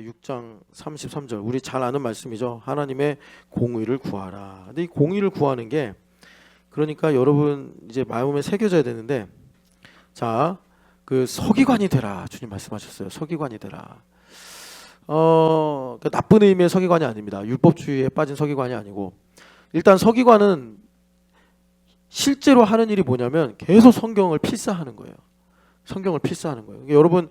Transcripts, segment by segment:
6장 33절 우리 잘 아는 말씀이죠. 하나님의 공의를 구하라. 근데 이 공의를 구하는 게 그러니까 여러분 이제 마음에 새겨져야 되는데 자, 그 서기관이 되라. 주님 말씀하셨어요. 서기관이 되라. 그 나쁜 의미의 서기관이 아닙니다. 율법주의에 빠진 서기관이 아니고 일단 서기관은 실제로 하는 일이 뭐냐면 계속 성경을 필사하는 거예요. 성경을 필사하는 거예요. 여러분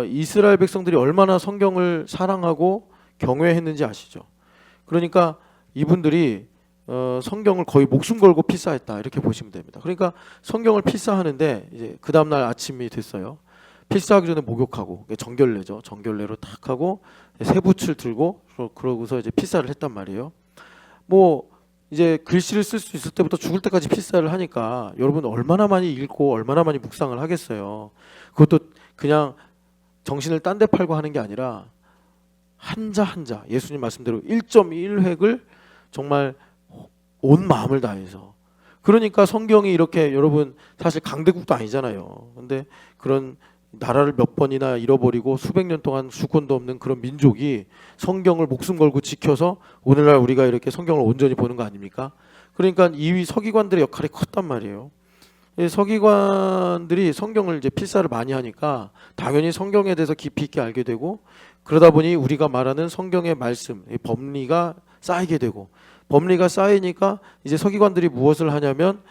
이스라엘 백성들이 얼마나 성경을 사랑하고 경외했는지 아시죠? 그러니까 이분들이 성경을 거의 목숨 걸고 필사했다 이렇게 보시면 됩니다. 그러니까 성경을 필사하는데 이제 그 다음날 아침이 됐어요. 필사하기 전에 목욕하고 정결례죠. 정결례로 탁 하고 세부칠 들고 그러고서 이제 필사를 했단 말이에요. 뭐 이제 글씨를 쓸 수 있을 때부터 죽을 때까지 필사를 하니까 여러분 얼마나 많이 읽고 얼마나 많이 묵상을 하겠어요. 그것도 그냥 정신을 딴 데 팔고 하는 게 아니라 한자 한자 예수님 말씀대로 1.1획을 정말 온 마음을 다해서 그러니까 성경이 이렇게 여러분 사실 강대국도 아니잖아요. 근데 그런 나라를 몇 번이나 잃어버리고 수백 년 동안 주권도 없는 그런 민족이 성경을 목숨 걸고 지켜서 오늘날 우리가 이렇게 성경을 온전히 보는 거 아닙니까? 그러니까 이 서기관들의 역할이 컸단 말이에요. 서기관들이 성경을 이제 필사를 많이 하니까 당연히 성경에 대해서 깊이 있게 알게 되고 그러다 보니 우리가 말하는 성경의 말씀, 법리가 쌓이게 되고 법리가 쌓이니까 이제 서기관들이 무엇을 하냐면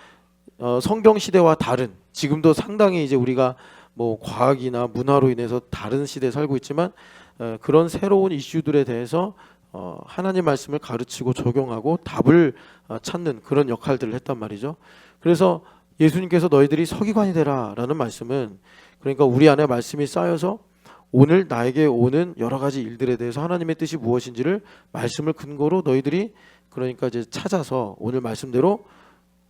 성경 시대와 다른 지금도 상당히 이제 우리가 뭐 과학이나 문화로 인해서 다른 시대에 살고 있지만 그런 새로운 이슈들에 대해서 하나님 말씀을 가르치고 적용하고 답을 찾는 그런 역할들을 했단 말이죠. 그래서 예수님께서 너희들이 서기관이 되라 라는 말씀은 그러니까 우리 안에 말씀이 쌓여서 오늘 나에게 오는 여러 가지 일들에 대해서 하나님의 뜻이 무엇인지를 말씀을 근거로 너희들이 그러니까 이제 찾아서 오늘 말씀대로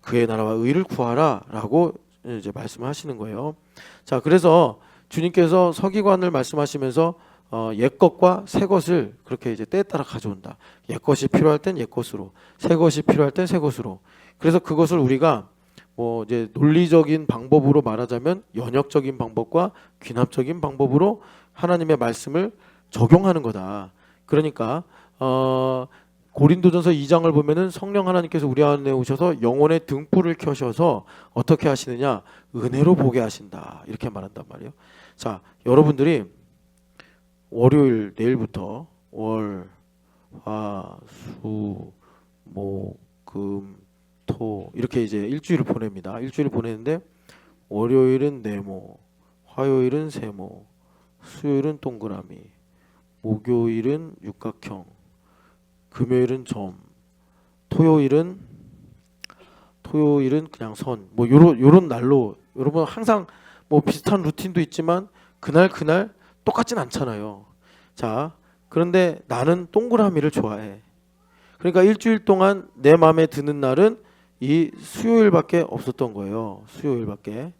그의 나라와 의를 구하라 라고 이제 말씀을 하시는 거예요. 자, 그래서 주님께서 서기관을 말씀하시면서 옛 것과 새 것을 그렇게 이제 때에 따라 가져온다. 옛 것이 필요할 땐 옛 것으로, 새 것이 필요할 땐 새 것으로. 그래서 그것을 우리가 뭐 이제 논리적인 방법으로 말하자면 연역적인 방법과 귀납적인 방법으로 하나님의 말씀을 적용하는 거다. 그러니까 고린도전서 2장을 보면은 성령 하나님께서 우리 안에 오셔서 영혼의 등불을 켜셔서 어떻게 하시느냐? 은혜로 보게 하신다. 이렇게 말한단 말이에요. 자, 여러분들이 월요일 내일부터 월, 화, 수, 목, 금, 토 이렇게 이제 일주일을 보냅니다. 일주일을 보내는데 월요일은 네모, 화요일은 세모, 수요일은 동그라미, 목요일은 육각형, 금요일은 점, 토요일은 그냥 선. 뭐 요런 날로 여러분 항상 뭐 비슷한 루틴도 있지만 그날 똑같진 않잖아요. 자, 그런데 나는 동그라미를 좋아해. 그러니까 일주일 동안 내 마음에 드는 날은 이 수요일밖에 없었던 거예요. 수요일밖에.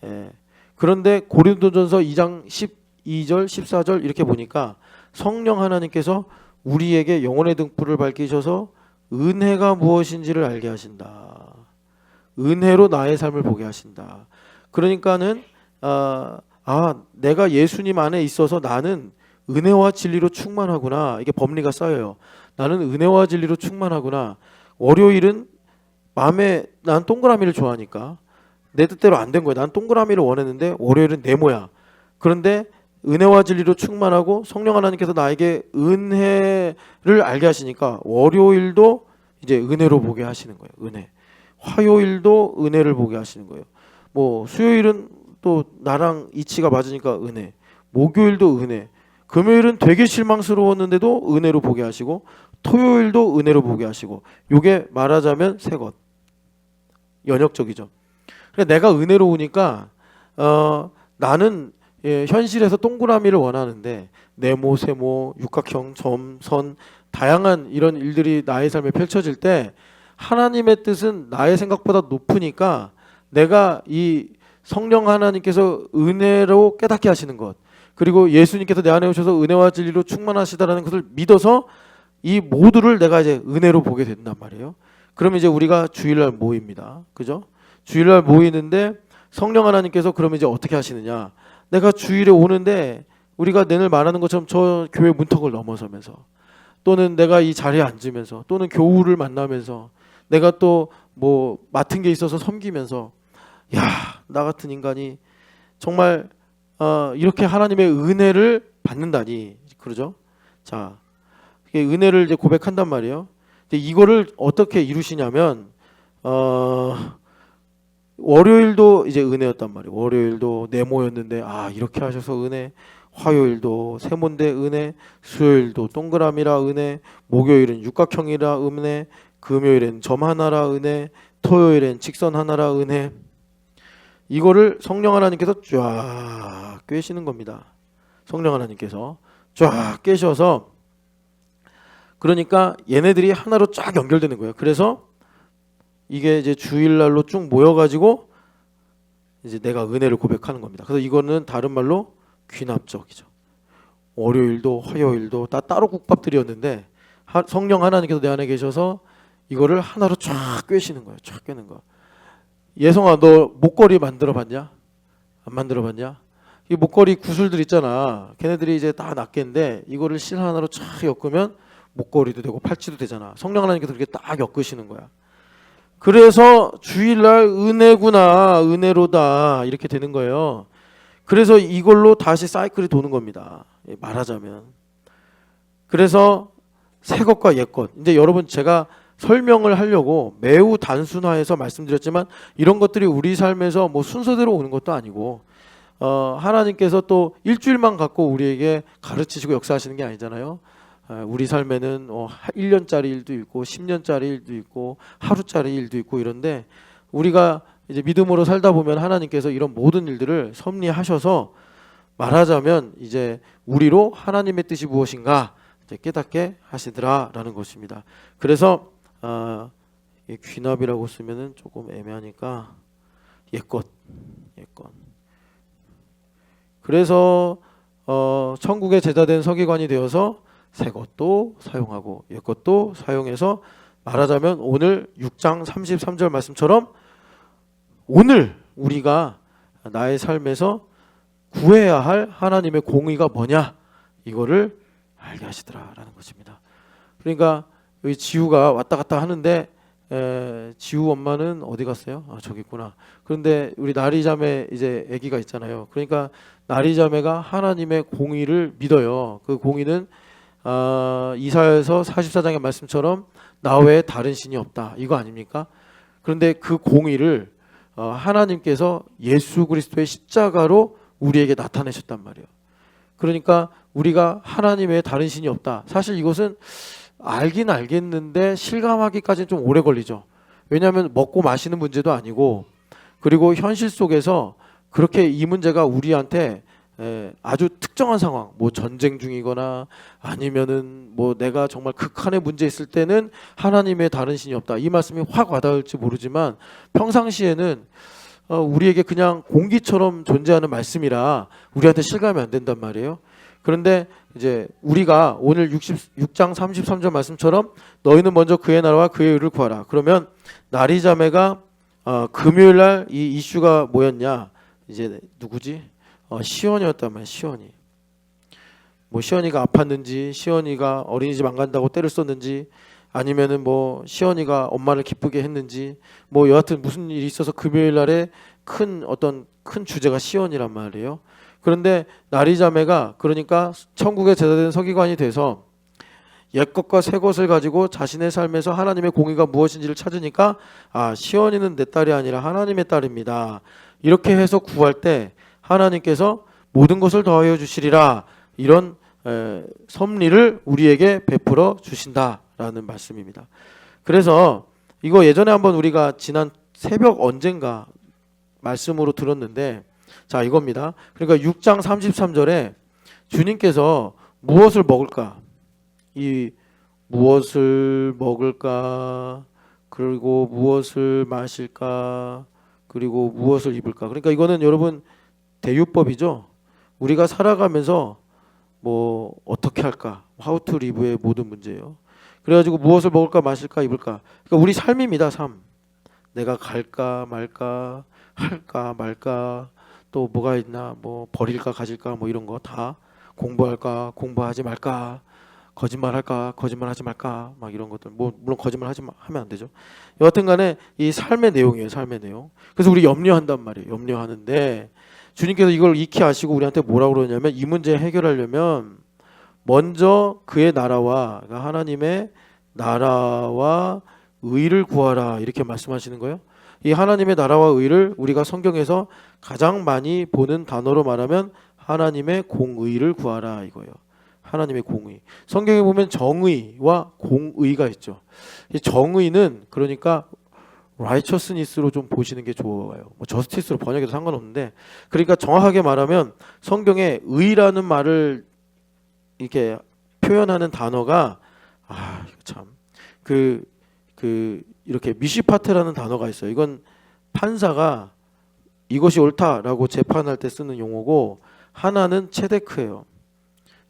예. 그런데 고린도전서 2장 12절, 14절 이렇게 보니까 성령 하나님께서 우리에게 영혼의 등불을 밝히셔서 은혜가 무엇인지를 알게 하신다. 은혜로 나의 삶을 보게 하신다. 그러니까는 내가 예수님 안에 있어서 나는 은혜와 진리로 충만하구나. 이게 법리가 쌓여요. 나는 은혜와 진리로 충만하구나. 월요일은 마음에 난 동그라미를 좋아하니까 내 뜻대로 안 된 거야. 난 동그라미를 원했는데 월요일은 네모야. 그런데 은혜와 진리로 충만하고 성령 하나님께서 나에게 은혜를 알게 하시니까 월요일도 이제 은혜로 보게 하시는 거예요. 은혜. 화요일도 은혜를 보게 하시는 거예요. 뭐 수요일은 또 나랑 이치가 맞으니까 은혜. 목요일도 은혜. 금요일은 되게 실망스러웠는데도 은혜로 보게 하시고 토요일도 은혜로 보게 하시고 요게 말하자면 새 것. 연역적이죠. 그래 내가 은혜로우니까 나는 현실에서 동그라미를 원하는데 네모, 세모, 육각형, 점, 선 다양한 이런 일들이 나의 삶에 펼쳐질 때 하나님의 뜻은 나의 생각보다 높으니까 내가 이 성령 하나님께서 은혜로 깨닫게 하시는 것 그리고 예수님께서 내 안에 오셔서 은혜와 진리로 충만하시다라는 것을 믿어서 이 모두를 내가 이제 은혜로 보게 된단 말이에요. 그러면 이제 우리가 주일날 모입니다. 그죠? 주일날 모이는데 성령 하나님께서 그러면 이제 어떻게 하시느냐? 내가 주일에 오는데 우리가 늘 말하는 것처럼 저 교회 문턱을 넘어서면서, 또는 내가 이 자리에 앉으면서, 또는 교우를 만나면서, 내가 또 뭐 맡은 게 있어서 섬기면서, 야, 나 같은 인간이 정말 이렇게 하나님의 은혜를 받는다니, 그러죠? 자, 이게 은혜를 이제 고백한단 말이에요. 근데 이거를 어떻게 이루시냐면 월요일도 이제 은혜였단 말이에요. 월요일도 네모였는데 이렇게 하셔서 은혜. 화요일도 세모인데 은혜. 수요일도 동그라미라 은혜. 목요일은 육각형이라 은혜. 금요일엔 점 하나라 은혜. 토요일엔 직선 하나라 은혜. 이거를 성령 하나님께서 쫙 꿰시는 겁니다. 성령 하나님께서 쫙 꿰셔서, 그러니까 얘네들이 하나로 쫙 연결되는 거예요. 그래서 이게 이제 주일날로 쭉 모여가지고 이제 내가 은혜를 고백하는 겁니다. 그래서 이거는 다른 말로 귀납적이죠. 월요일도 화요일도 다 따로 국밥들이었는데 성령 하나님께서 내 안에 계셔서 이거를 하나로 쫙 꿰시는 거예요. 쫙 꿰는 거. 예성아, 너 목걸이 만들어봤냐? 안 만들어봤냐? 이 목걸이 구슬들 있잖아. 걔네들이 이제 다 낱개인데 이거를 실 하나로 쫙 엮으면 목걸이도 되고 팔찌도 되잖아. 성령 하나님께서 그렇게 딱 엮으시는 거야. 그래서 주일날 은혜구나, 은혜로다, 이렇게 되는 거예요. 그래서 이걸로 다시 사이클이 도는 겁니다. 말하자면. 그래서 새 것과 옛 것. 이제 여러분, 제가 설명을 하려고 매우 단순화해서 말씀드렸지만 이런 것들이 우리 삶에서 뭐 순서대로 오는 것도 아니고 하나님께서 또 일주일만 갖고 우리에게 가르치시고 역사하시는 게 아니잖아요. 우리 삶에는 1년짜리 일도 있고 10년짜리 일도 있고 하루짜리 일도 있고 이런데, 우리가 이제 믿음으로 살다 보면 하나님께서 이런 모든 일들을 섭리하셔서 말하자면 이제 우리로 하나님의 뜻이 무엇인가 이제 깨닫게 하시더라라는 것입니다. 그래서 귀납이라고 쓰면은 조금 애매하니까 옛것. 그래서 천국의 제자된 서기관이 되어서 새 것도 사용하고 옛 것도 사용해서, 말하자면 오늘 6장 33절 말씀처럼 오늘 우리가 나의 삶에서 구해야 할 하나님의 공의가 뭐냐, 이거를 알게 하시더라라는 것입니다. 그러니까 여기 지우가 왔다 갔다 하는데 지우 엄마는 어디 갔어요? 저기 있구나. 그런데 우리 나리자매 이제 아기가 있잖아요. 그러니까 나리자매가 하나님의 공의를 믿어요. 그 공의는 이사야서 44장의 말씀처럼 나 외에 다른 신이 없다, 이거 아닙니까? 그런데 그 공의를 하나님께서 예수 그리스도의 십자가로 우리에게 나타내셨단 말이에요. 그러니까 우리가 하나님 외에 다른 신이 없다. 사실 이것은 알긴 알겠는데 실감하기까지는 좀 오래 걸리죠. 왜냐하면 먹고 마시는 문제도 아니고, 그리고 현실 속에서 그렇게 이 문제가 우리한테 아주 특정한 상황, 뭐 전쟁 중이거나 아니면은 뭐 내가 정말 극한의 문제 있을 때는 하나님의 다른 신이 없다, 이 말씀이 확 와닿을지 모르지만 평상시에는 우리에게 그냥 공기처럼 존재하는 말씀이라 우리한테 실감이 안 된단 말이에요. 그런데 이제 우리가 오늘 6장 33절 말씀처럼 너희는 먼저 그의 나라와 그의 의를 구하라. 그러면 나리자매가 금요일 날 이 이슈가 뭐였냐? 이제 누구지? 시온이었단 말이야. 시온이. 뭐 시온이가 아팠는지, 시온이가 어린이집 안 간다고 때를 썼는지, 아니면은 뭐 시온이가 엄마를 기쁘게 했는지, 뭐 여하튼 무슨 일이 있어서 금요일 날에 큰 주제가 시온이란 말이에요. 그런데 나리자매가 그러니까 천국의 제자된 서기관이 돼서 옛것과 새것을 가지고 자신의 삶에서 하나님의 공의가 무엇인지를 찾으니까 시온이는 내 딸이 아니라 하나님의 딸입니다, 이렇게 해서 구할 때 하나님께서 모든 것을 더하여 주시리라, 이런 섭리를 우리에게 베풀어 주신다라는 말씀입니다. 그래서 이거 예전에 한번 우리가 지난 새벽 언젠가 말씀으로 들었는데, 자 이겁니다. 그러니까 6장 33절에 주님께서 무엇을 먹을까, 이 무엇을 먹을까, 그리고 무엇을 마실까, 그리고 무엇을 입을까. 그러니까 이거는 여러분 대유법이죠. 우리가 살아가면서 뭐 어떻게 할까, how to live의 모든 문제예요. 그래가지고 무엇을 먹을까, 마실까, 입을까. 그러니까 우리 삶입니다. 삶. 내가 갈까 말까, 할까 말까, 또 뭐가 있나, 뭐 버릴까 가질까, 뭐 이런 거 다 공부할까, 공부하지 말까, 거짓말할까, 거짓말하지 말까, 막 이런 것들. 뭐 물론 하면 안 되죠. 여하튼간에 이 삶의 내용이에요, 삶의 내용. 그래서 우리 염려한단 말이에요. 염려하는데 주님께서 이걸 익히 아시고 우리한테 뭐라고 그러냐면 이 문제 해결하려면 먼저 그의 나라와 그러니까 하나님의 나라와 의를 구하라 이렇게 말씀하시는 거예요. 이 하나님의 나라와 의를 우리가 성경에서 가장 많이 보는 단어로 말하면 하나님의 공의를 구하라 이거예요. 하나님의 공의. 성경에 보면 정의와 공의가 있죠. 이 정의는 그러니까 righteousness로 좀 보시는 게 좋아요. 뭐 justice로 번역해도 상관없는데 그러니까 정확하게 말하면 성경에 의라는 말을 이렇게 표현하는 단어가 이거 참 이렇게 미시파테라는 단어가 있어요. 이건 판사가 이것이 옳다라고 재판할 때 쓰는 용어고 하나는 체데크예요.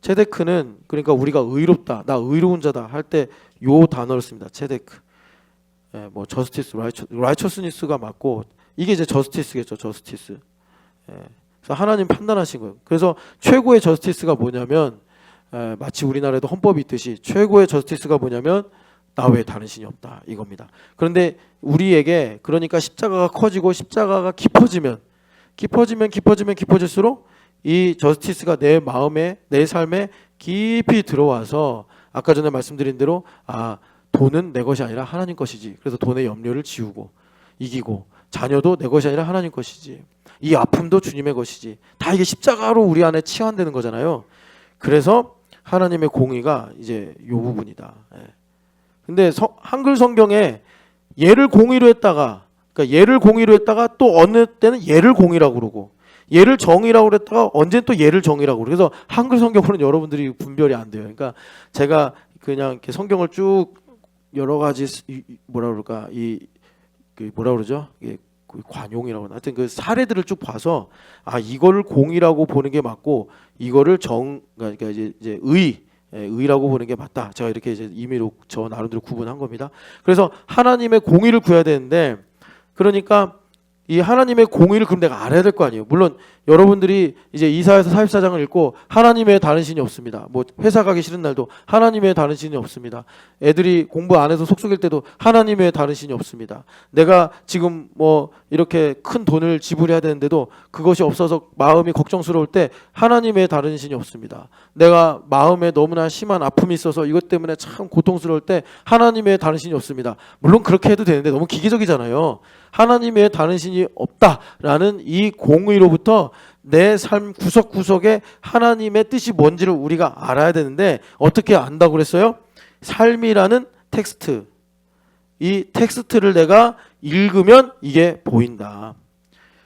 체데크는 그러니까 우리가 의롭다, 나 의로운 자다 할 때 요 단어를 씁니다. 체데크. 뭐 저스티스, 라이처스니스가 맞고 이게 이제 저스티스겠죠. 저스티스. 그래서 하나님 판단하신 거예요. 그래서 최고의 저스티스가 뭐냐면 마치 우리나라에도 헌법이 있듯이 최고의 저스티스가 뭐냐면 나 외에 다른 신이 없다 이겁니다. 그런데 우리에게 그러니까 십자가가 커지고 십자가가 깊어질수록 이 저스티스가 내 마음에 내 삶에 깊이 들어와서 아까 전에 말씀드린 대로 돈은 내 것이 아니라 하나님 것이지. 그래서 돈의 염려를 지우고 이기고 자녀도 내 것이 아니라 하나님 것이지. 이 아픔도 주님의 것이지. 다 이게 십자가로 우리 안에 치환되는 거잖아요. 그래서 하나님의 공의가 이제 요 부분이다. 근데 한글 성경에 얘를 공의로 했다가 또 어느 때는 얘를 공의라고 그러고 얘를 정의라고 그랬다가 언젠 또 얘를 정의라고 그러고 그래서 한글 성경으로는 여러분들이 분별이 안 돼요. 그러니까 제가 그냥 이렇게 성경을 쭉 여러 가지 뭐라 그럴까 뭐라 그러죠? 관용이라고 하여튼 그 사례들을 쭉 봐서 이거를 공의라고 보는 게 맞고 이거를 그러니까 이제 의라고 보는 게 맞다. 제가 이렇게 이제 임의로 저 나름대로 구분한 겁니다. 그래서 하나님의 공의를 구해야 되는데 그러니까 이 하나님의 공의를 그럼 내가 알아야 될 거 아니에요. 물론 여러분들이 이제 이사야서 44장을 읽고 하나님 외에 다른 신이 없습니다. 뭐 회사 가기 싫은 날도 하나님 외에 다른 신이 없습니다. 애들이 공부 안 해서 속속일 때도 하나님 외에 다른 신이 없습니다. 내가 지금 뭐 이렇게 큰 돈을 지불해야 되는데도 그것이 없어서 마음이 걱정스러울 때 하나님 외에 다른 신이 없습니다. 내가 마음에 너무나 심한 아픔이 있어서 이것 때문에 참 고통스러울 때 하나님 외에 다른 신이 없습니다. 물론 그렇게 해도 되는데 너무 기계적이잖아요. 하나님 외에 다른 신이 없다라는 이 공의로부터 내 삶 구석구석에 하나님의 뜻이 뭔지를 우리가 알아야 되는데 어떻게 안다고 그랬어요? 삶이라는 텍스트, 이 텍스트를 내가 읽으면 이게 보인다.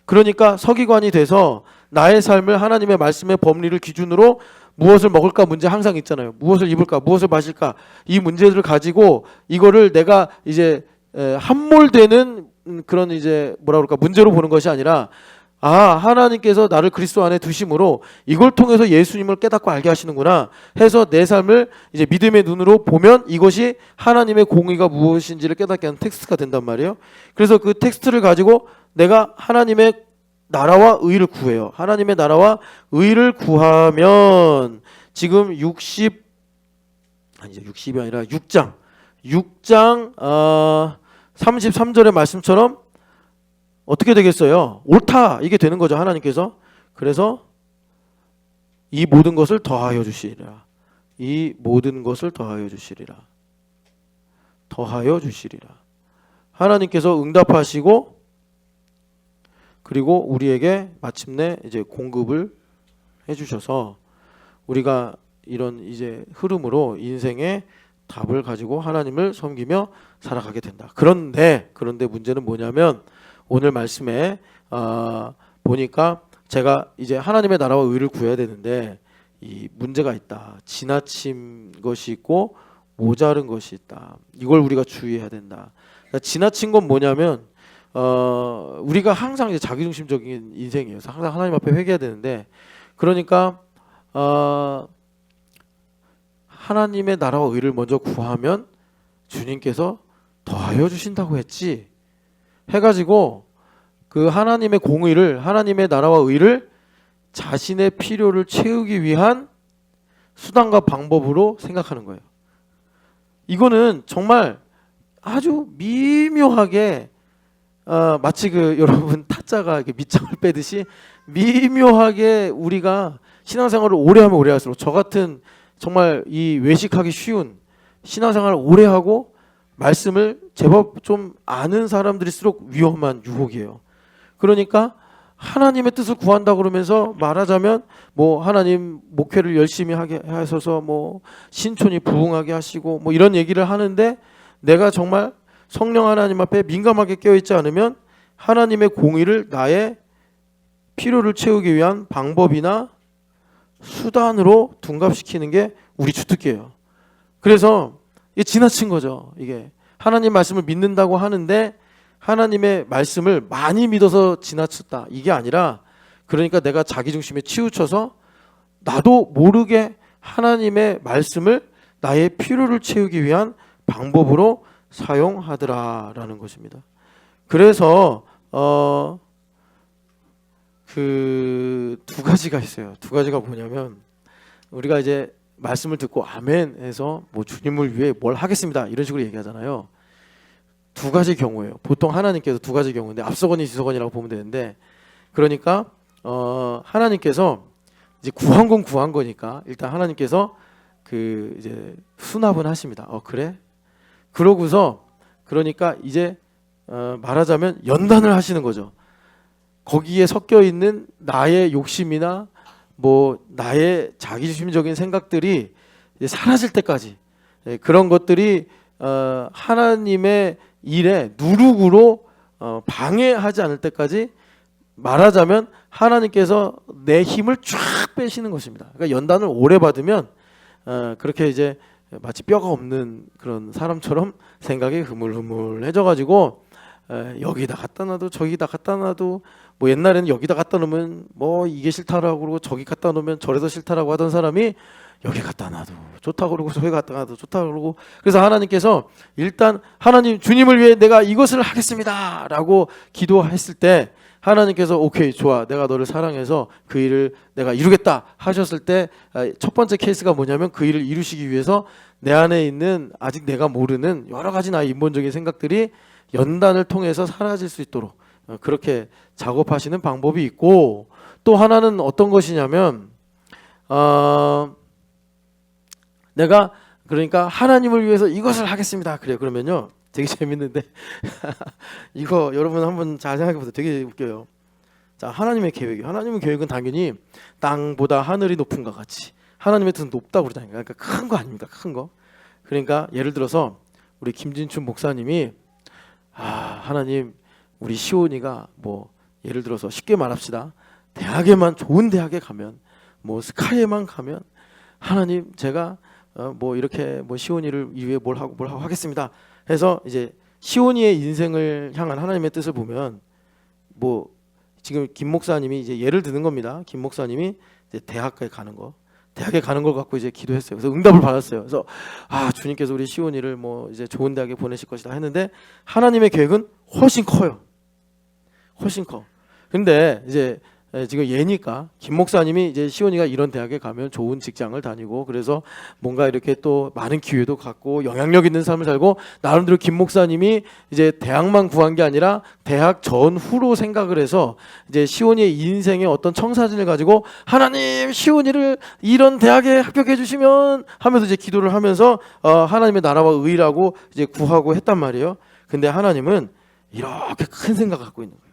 그러니까 서기관이 돼서 나의 삶을 하나님의 말씀의 법리를 기준으로 무엇을 먹을까 문제 항상 있잖아요. 무엇을 입을까, 무엇을 마실까 이 문제들을 가지고 이거를 내가 이제 함몰되는 그런 이제 뭐라 그럴까 문제로 보는 것이 아니라 하나님께서 나를 그리스도 안에 두심으로 이걸 통해서 예수님을 깨닫고 알게 하시는구나 해서 내 삶을 이제 믿음의 눈으로 보면 이것이 하나님의 공의가 무엇인지를 깨닫게 하는 텍스트가 된단 말이에요. 그래서 그 텍스트를 가지고 내가 하나님의 나라와 의를 구해요. 하나님의 나라와 의를 구하면 지금 60이 아니라 6장 33절의 말씀처럼 어떻게 되겠어요? 옳다 이게 되는 거죠. 하나님께서. 그래서 이 모든 것을 더하여 주시리라. 이 모든 것을 더하여 주시리라. 더하여 주시리라. 하나님께서 응답하시고 그리고 우리에게 마침내 이제 공급을 해주셔서 우리가 이런 이제 흐름으로 인생의 답을 가지고 하나님을 섬기며 살아가게 된다. 그런데 문제는 뭐냐면 오늘 말씀에 보니까 제가 이제 하나님의 나라와 의를 구해야 되는데 이 문제가 있다. 지나친 것이 있고 모자른 것이 있다. 이걸 우리가 주의해야 된다. 그러니까 지나친 건 뭐냐면 우리가 항상 이제 자기중심적인 인생이에요. 항상 하나님 앞에 회개해야 되는데 그러니까 하나님의 나라와 의를 먼저 구하면 주님께서 더하여 주신다고 했지 해가지고 그 하나님의 공의를 하나님의 나라와 의를 자신의 필요를 채우기 위한 수단과 방법으로 생각하는 거예요. 이거는 정말 아주 미묘하게 마치 그 여러분 타짜가 이렇게 밑장을 빼듯이 미묘하게 우리가 신앙생활을 오래 하면 오래 할수록 저 같은 정말 이 외식하기 쉬운 신앙생활을 오래 하고 말씀을 제법 좀 아는 사람들일수록 위험한 유혹이에요. 그러니까 하나님의 뜻을 구한다 그러면서 말하자면 뭐 하나님 목회를 열심히 하게 하셔서 뭐 신촌이 부흥하게 하시고 뭐 이런 얘기를 하는데 내가 정말 성령 하나님 앞에 민감하게 깨어있지 않으면 하나님의 공의를 나의 필요를 채우기 위한 방법이나 수단으로 둔갑시키는 게 우리 주특기예요. 그래서 이게 지나친 거죠. 이게 하나님 말씀을 믿는다고 하는데 하나님의 말씀을 많이 믿어서 지나쳤다. 이게 아니라 그러니까 내가 자기 중심에 치우쳐서 나도 모르게 하나님의 말씀을 나의 필요를 채우기 위한 방법으로 사용하더라라는 것입니다. 그래서 그 두 가지가 있어요. 두 가지가 뭐냐면 우리가 이제 말씀을 듣고 아멘 해서 뭐 주님을 위해 뭘 하겠습니다 이런 식으로 얘기하잖아요. 두 가지 경우예요. 보통 하나님께서 두 가지 경우인데 앞서거니 뒤서거니라고 보면 되는데 그러니까 하나님께서 이제 구한 건 구한 거니까 일단 하나님께서 그 이제 수납은 하십니다. 그래? 그러고서 그러니까 이제 말하자면 연단을 하시는 거죠. 거기에 섞여 있는 나의 욕심이나 뭐 나의 자기중심적인 생각들이 이제 사라질 때까지 그런 것들이 하나님의 일에 누룩으로 방해하지 않을 때까지 말하자면 하나님께서 내 힘을 쫙 빼시는 것입니다. 그러니까 연단을 오래 받으면 그렇게 이제 마치 뼈가 없는 그런 사람처럼 생각이 흐물흐물해져 가지고 여기다 갖다 놔도 저기다 갖다 놔도 뭐 옛날에는 여기다 갖다 놓으면 뭐 이게 싫다라고 그러고 저기 갖다 놓으면 저래서 싫다라고 하던 사람이 여기 갖다 놔도 좋다고 그러고 저기 갖다 놔도 좋다고 그러고 그래서 하나님께서 일단 하나님 주님을 위해 내가 이것을 하겠습니다 라고 기도했을 때 하나님께서 오케이 좋아 내가 너를 사랑해서 그 일을 내가 이루겠다 하셨을 때 첫 번째 케이스가 뭐냐면 그 일을 이루시기 위해서 내 안에 있는 아직 내가 모르는 여러 가지 나의 인본적인 생각들이 연단을 통해서 사라질 수 있도록 그렇게 작업하시는 방법이 있고 또 하나는 어떤 것이냐면 내가 그러니까 하나님을 위해서 이것을 하겠습니다. 그래요. 그러면요. 되게 재밌는데 이거 여러분 한번 잘 생각해 보세요. 되게 웃겨요. 자, 하나님의 계획이 하나님의 계획은 당연히 땅보다 하늘이 높은 것 같이 하나님의 뜻은 높다고 그러잖아요. 그러니까 큰 거 아닙니까? 큰 거. 그러니까 예를 들어서 우리 김진춘 목사님이 하나님 우리 시온이가 뭐 예를 들어서 쉽게 말합시다. 대학에만 좋은 대학에 가면 뭐 스카이에만 가면 하나님 제가 뭐 이렇게 뭐 시온이를 위해 뭘 하고 하겠습니다. 해서 이제 시온이의 인생을 향한 하나님의 뜻을 보면 뭐 지금 김 목사님이 이제 예를 드는 겁니다. 김 목사님이 이제 대학에 가는 거. 대학에 가는 걸 갖고 이제 기도했어요. 그래서 응답을 받았어요. 그래서 주님께서 우리 시온이를 뭐 이제 좋은 대학에 보내실 것이다 했는데 하나님의 계획은 훨씬 커요. 훨씬 커. 근데 이제 지금 예니까 김 목사님이 이제 시온이가 이런 대학에 가면 좋은 직장을 다니고 그래서 뭔가 이렇게 또 많은 기회도 갖고 영향력 있는 삶을 살고 나름대로 김 목사님이 이제 대학만 구한 게 아니라 대학 전후로 생각을 해서 이제 시온이의 인생의 어떤 청사진을 가지고 하나님 시온이를 이런 대학에 합격해 주시면 하면서 이제 기도를 하면서 하나님의 나라와 의라고 이제 구하고 했단 말이에요. 근데 하나님은 이렇게 큰 생각 갖고 있는 거예요.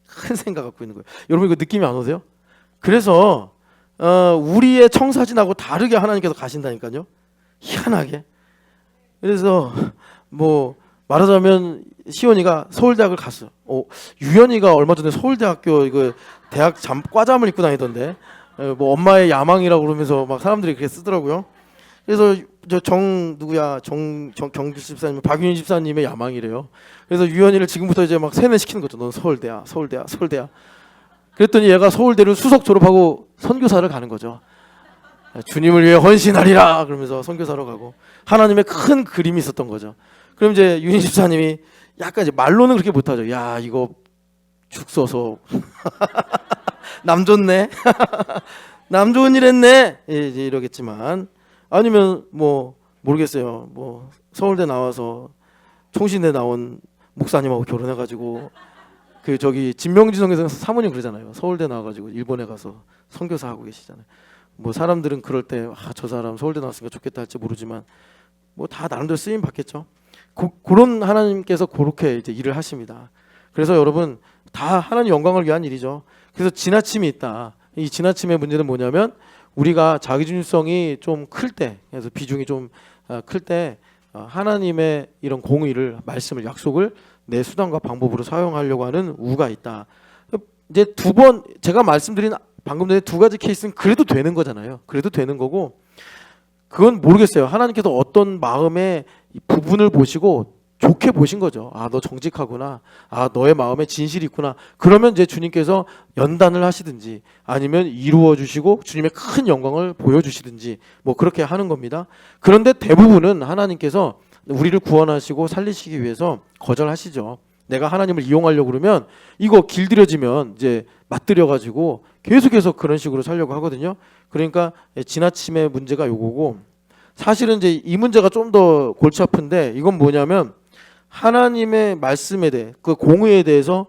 큰 생각 갖고 있는 거예요. 여러분 이거 느낌이 안 오세요? 그래서 우리의 청사진하고 다르게 하나님께서 가신다니까요. 희한하게. 그래서 뭐 말하자면 시온이가 서울대학을 갔어. 유연이가 얼마 전에 서울대학교 이거 대학 과잠을 입고 다니던데 뭐 엄마의 야망이라고 그러면서 막 사람들이 그렇게 쓰더라고요. 그래서 저 경규 집사님, 박윤희 집사님의 야망이래요. 그래서 유연이를 지금부터 이제 막 세뇌시키는 거죠. 넌 서울대야. 그랬더니 얘가 서울대를 수석 졸업하고 선교사를 가는 거죠. 주님을 위해 헌신하리라 그러면서 선교사로 가고 하나님의 큰 그림이 있었던 거죠. 그럼 이제 윤희 집사님이 약간 이제 말로는 그렇게 못하죠. 야 이거 죽 써서 남 좋네. 남 좋은 일 했네. 예, 이제 이러겠지만 아니면 뭐 모르겠어요. 뭐 서울대 나와서 총신대 나온 목사님하고 결혼해가지고 그 저기 진명지성에서 사모님 그러잖아요. 서울대 나와가지고 일본에 가서 선교사 하고 계시잖아요. 뭐 사람들은 그럴 때 저 사람 서울대 나왔으니까 좋겠다 할지 모르지만 뭐 다 나름대로 쓰임 받겠죠. 그런 하나님께서 그렇게 이제 일을 하십니다. 그래서 여러분 다 하나님 영광을 위한 일이죠. 그래서 지나침이 있다. 이 지나침의 문제는 뭐냐면 우리가 자기중심성이 좀 클 때, 그래서 비중이 좀 클 때 하나님의 이런 공의를, 말씀을, 약속을 내 수단과 방법으로 사용하려고 하는 우가 있다. 이제 두 번 제가 말씀드린 방금 전에 두 가지 케이스는 그래도 되는 거잖아요. 그래도 되는 거고 그건 모르겠어요. 하나님께서 어떤 마음의 부분을 보시고 좋게 보신 거죠. 너 정직하구나. 너의 마음에 진실이 있구나. 그러면 이제 주님께서 연단을 하시든지 아니면 이루어 주시고 주님의 큰 영광을 보여주시든지 뭐 그렇게 하는 겁니다. 그런데 대부분은 하나님께서 우리를 구원하시고 살리시기 위해서 거절하시죠. 내가 하나님을 이용하려고 그러면 이거 길들여지면 이제 맞들여 가지고 계속해서 그런 식으로 살려고 하거든요. 그러니까 지나침의 문제가 요거고, 사실은 이제 이 문제가 좀 더 골치 아픈데 이건 뭐냐면 하나님의 말씀에 대해, 그 공의에 대해서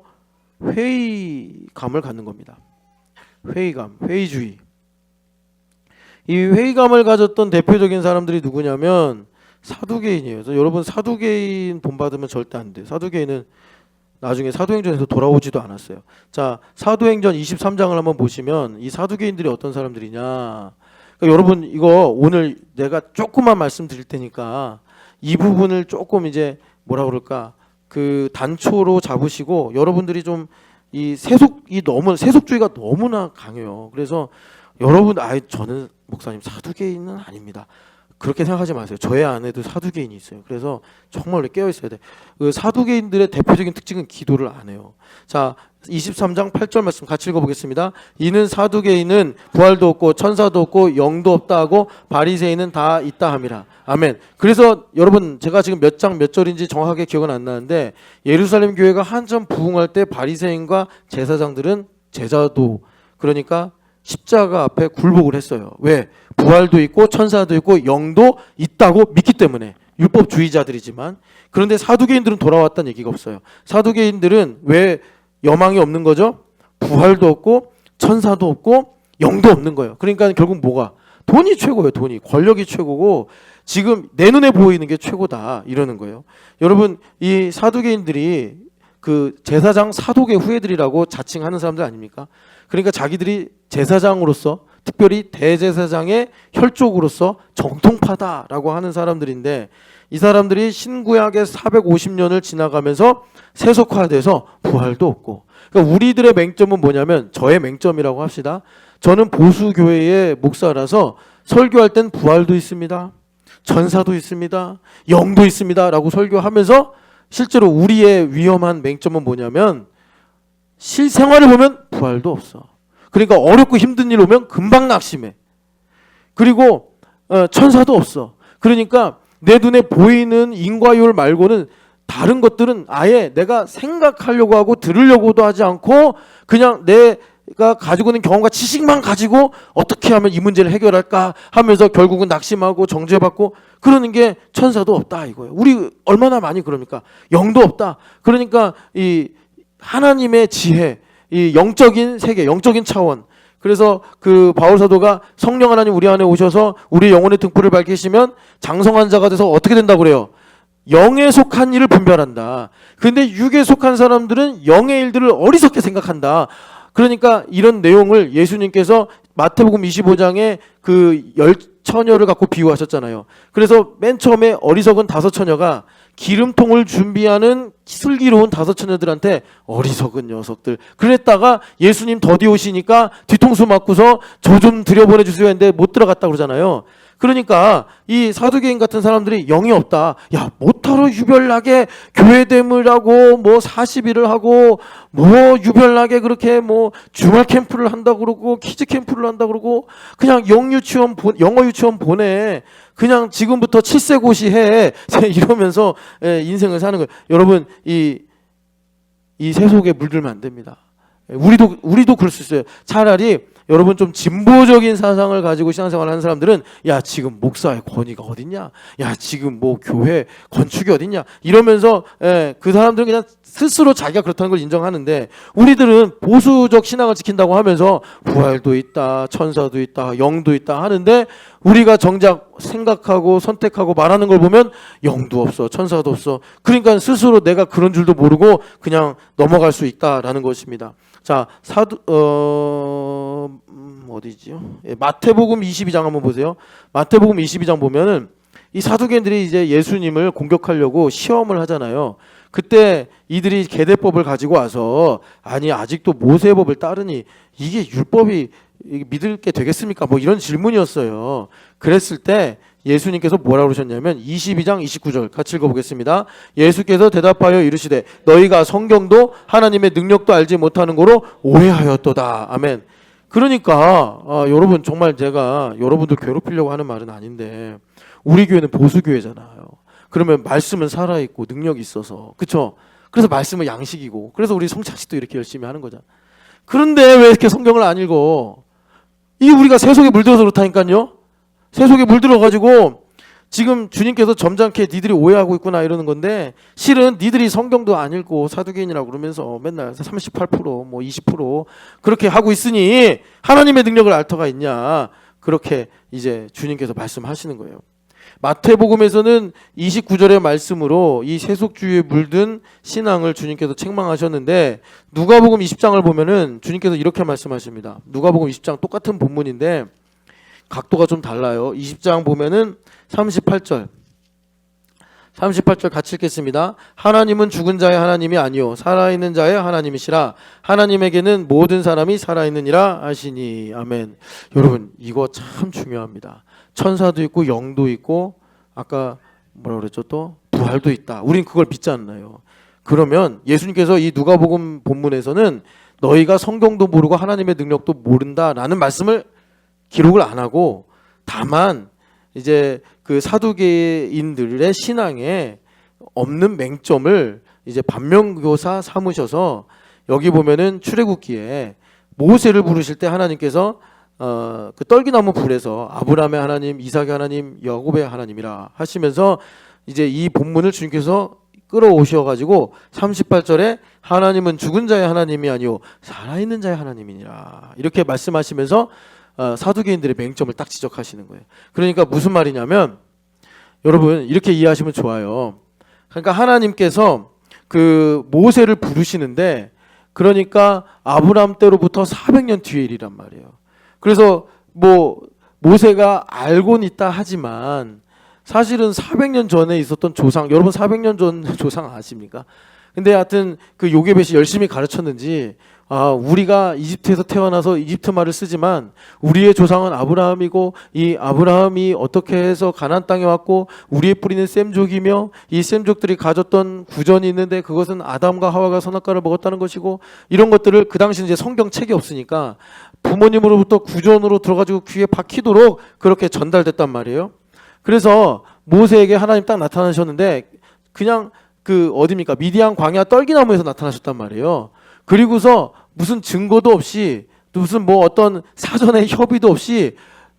회의감을 갖는 겁니다. 회의감, 회의주의. 이 회의감을 가졌던 대표적인 사람들이 누구냐면 사두개인이에요. 그래서 여러분 사두개인 본받으면 절대 안 돼요. 사두개인은 나중에 사도행전에서 돌아오지도 않았어요. 자, 사도행전 23장을 한번 보시면 이 사두개인들이 어떤 사람들이냐. 그러니까 여러분 이거 오늘 내가 조금만 말씀드릴 테니까 이 부분을 조금 이제 뭐라 그럴까 그 단초로 잡으시고, 여러분들이 좀 이 세속주의가 너무나 강해요. 그래서 여러분 저는 목사님 사두개인은 아닙니다. 그렇게 생각하지 마세요. 저의 안에도 사두개인이 있어요. 그래서 정말 깨어 있어야 돼. 그 사두개인들의 대표적인 특징은 기도를 안 해요. 자, 23장 8절 말씀 같이 읽어보겠습니다. 이는 사두개인은 부활도 없고 천사도 없고 영도 없다 하고 바리새인은 다 있다 함이라. 아멘. 그래서 여러분 제가 지금 몇 장 몇 절인지 정확하게 기억은 안 나는데 예루살렘 교회가 한참 부흥할 때 바리새인과 제사장들은 제자도, 그러니까 십자가 앞에 굴복을 했어요. 왜? 부활도 있고 천사도 있고 영도 있다고 믿기 때문에. 율법주의자들이지만. 그런데 사두개인들은 돌아왔다는 얘기가 없어요. 사두개인들은 왜 여망이 없는 거죠? 부활도 없고 천사도 없고 영도 없는 거예요. 그러니까 결국 뭐가? 돈이 최고예요. 돈이. 권력이 최고고 지금 내 눈에 보이는 게 최고다 이러는 거예요. 여러분 이 사두개인들이 그 제사장 사독의 후예들이라고 자칭하는 사람들 아닙니까? 그러니까 자기들이 제사장으로서, 특별히 대제사장의 혈족으로서 정통파다라고 하는 사람들인데, 이 사람들이 신구약의 450년을 지나가면서 세속화돼서 부활도 없고, 그러니까 우리들의 맹점은 뭐냐면, 저의 맹점이라고 합시다. 저는 보수교회의 목사라서 설교할 땐 부활도 있습니다, 천사도 있습니다, 영도 있습니다 라고 설교하면서 실제로 우리의 위험한 맹점은 뭐냐면 실생활을 보면 부활도 없어. 그러니까 어렵고 힘든 일 오면 금방 낙심해. 그리고 천사도 없어. 그러니까 내 눈에 보이는 인과율 말고는 다른 것들은 아예 내가 생각하려고 하고 들으려고도 하지 않고 그냥 내가 가지고 있는 경험과 지식만 가지고 어떻게 하면 이 문제를 해결할까 하면서 결국은 낙심하고 정죄받고 그러는 게 천사도 없다 이거예요. 우리 얼마나 많이 그럽니까? 영도 없다. 그러니까 이 하나님의 지혜, 이 영적인 세계, 영적인 차원. 그래서 그 바울 사도가 성령 하나님 우리 안에 오셔서 우리 영혼의 등불을 밝히시면 장성한 자가 돼서 어떻게 된다고 그래요? 영에 속한 일을 분별한다. 근데 육에 속한 사람들은 영의 일들을 어리석게 생각한다. 그러니까 이런 내용을 예수님께서 마태복음 25장에 그 10처녀를 갖고 비유하셨잖아요. 그래서 맨 처음에 어리석은 5처녀가 기름통을 준비하는 슬기로운 5처녀들한테 어리석은 녀석들 그랬다가 예수님 더디 오시니까 뒤통수 맞고서 저 좀 들여보내주세요 했는데 못 들어갔다 그러잖아요. 그러니까 이 사두개인 같은 사람들이 영이 없다. 야, 못하러 유별나게 교회됨을 하고 뭐 40일을 하고 뭐 유별나게 그렇게 뭐 주말 캠프를 한다고 그러고 키즈 캠프를 한다고 그러고 그냥 영어 유치원 보내. 그냥 지금부터 7세 고시 해. 이러면서 인생을 사는 거예요. 여러분 이 세속에 물들면 안 됩니다. 우리도 그럴 수 있어요. 차라리 여러분 좀 진보적인 사상을 가지고 신앙생활을 하는 사람들은 야 지금 목사의 권위가 어딨냐, 야 지금 뭐 교회 건축이 어딨냐 이러면서 그 사람들은 그냥 스스로 자기가 그렇다는 걸 인정하는데, 우리들은 보수적 신앙을 지킨다고 하면서 부활도 있다, 천사도 있다, 영도 있다 하는데 우리가 정작 생각하고 선택하고 말하는 걸 보면 영도 없어, 천사도 없어. 그러니까 스스로 내가 그런 줄도 모르고 그냥 넘어갈 수 있다라는 것입니다. 자, 어디지요? 마태복음 22장 한번 보세요. 마태복음 22장 보면은 이 사두개인들이 이제 예수님을 공격하려고 시험을 하잖아요. 그때 이들이 계대법을 가지고 와서 아니 아직도 모세법을 따르니 이게 율법이 믿을 게 되겠습니까? 뭐 이런 질문이었어요. 그랬을 때 예수님께서 뭐라고 그러셨냐면 22장 29절 같이 읽어보겠습니다. 예수께서 대답하여 이르시되 너희가 성경도 하나님의 능력도 알지 못하는 거로 오해하였도다. 아멘. 그러니까 여러분 정말 제가 여러분들 괴롭히려고 하는 말은 아닌데 우리 교회는 보수교회잖아요. 그러면 말씀은 살아있고 능력이 있어서 그렇죠? 그래서 말씀은 양식이고 그래서 우리 성찬식도 이렇게 열심히 하는 거잖아. 그런데 왜 이렇게 성경을 안 읽어? 이 우리가 세속에 물들어서 그렇다니까요. 세속에 물들어가지고 지금 주님께서 점잖게 니들이 오해하고 있구나 이러는 건데 실은 니들이 성경도 안 읽고 사두개인이라고 그러면서 맨날 38%뭐 20% 그렇게 하고 있으니 하나님의 능력을 알 터가 있냐, 그렇게 이제 주님께서 말씀하시는 거예요. 마태복음에서는 29절의 말씀으로 이 세속주의에 물든 신앙을 주님께서 책망하셨는데 누가복음 20장을 보면은 주님께서 이렇게 말씀하십니다. 누가복음 20장 똑같은 본문인데 각도가 좀 달라요. 20장 보면은 38절 같이 읽겠습니다. 하나님은 죽은 자의 하나님이 아니요 살아있는 자의 하나님이시라. 하나님에게는 모든 사람이 살아있느니라 하시니. 아멘. 여러분 이거 참 중요합니다. 천사도 있고 영도 있고 아까 뭐라 그랬죠? 또 부활도 있다. 우린 그걸 믿지 않나요? 그러면 예수님께서 이 누가복음 본문에서는 너희가 성경도 모르고 하나님의 능력도 모른다라는 말씀을 기록을 안 하고 다만 이제 그 사두개인들의 신앙에 없는 맹점을 이제 반면교사 삼으셔서 여기 보면은 출애굽기에 모세를 부르실 때 하나님께서 그 떨기나무 불에서 아브라함의 하나님, 이삭의 하나님, 야곱의 하나님이라 하시면서 이제 이 본문을 주님께서 끌어오셔가지고 38절에 하나님은 죽은 자의 하나님이 아니오 살아있는 자의 하나님이니라 이렇게 말씀하시면서 사두개인들의 맹점을 딱 지적하시는 거예요. 그러니까 무슨 말이냐면 여러분 이렇게 이해하시면 좋아요. 그러니까 하나님께서 그 모세를 부르시는데 그러니까 아브라함 때로부터 400년 뒤의 일이란 말이에요. 그래서 뭐 모세가 알고는 있다 하지만 사실은 400년 전에 있었던 조상, 여러분 400년 전 조상 아십니까? 근데 하여튼 그 요게벳이 열심히 가르쳤는지 우리가 이집트에서 태어나서 이집트 말을 쓰지만 우리의 조상은 아브라함이고 이 아브라함이 어떻게 해서 가나안 땅에 왔고 우리의 뿌리는 셈족이며 이 셈족들이 가졌던 구전이 있는데 그것은 아담과 하와가 선악과를 먹었다는 것이고 이런 것들을 그 당시 이제 성경책이 없으니까 부모님으로부터 구전으로 들어가지고 귀에 박히도록 그렇게 전달됐단 말이에요. 그래서 모세에게 하나님 딱 나타나셨는데 그냥 그 어디입니까? 미디안 광야 떨기나무에서 나타나셨단 말이에요. 그리고서 무슨 증거도 없이 무슨 뭐 어떤 사전의 협의도 없이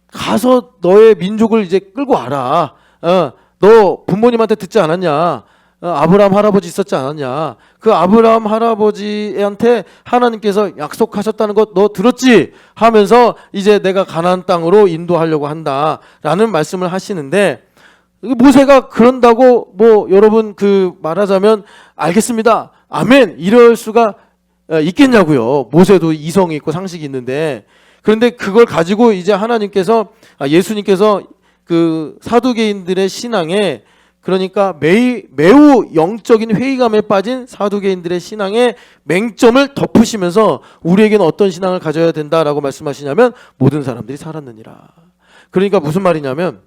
가서 너의 민족을 이제 끌고 와라. 너 부모님한테 듣지 않았냐? 아브라함 할아버지 있었지 않았냐? 그 아브라함 할아버지한테 하나님께서 약속하셨다는 것 너 들었지? 하면서 이제 내가 가나안 땅으로 인도하려고 한다라는 말씀을 하시는데 모세가 그런다고 뭐 여러분 그 말하자면 알겠습니다. 아멘. 이럴 수가 있겠냐고요. 모세도 이성이 있고 상식이 있는데 그런데 그걸 가지고 이제 하나님께서 예수님께서 그 사두개인들의 신앙에 그러니까 매우 영적인 회의감에 빠진 사두개인들의 신앙의 맹점을 덮으시면서 우리에게는 어떤 신앙을 가져야 된다라고 말씀하시냐면 모든 사람들이 살았느니라. 그러니까 무슨 말이냐면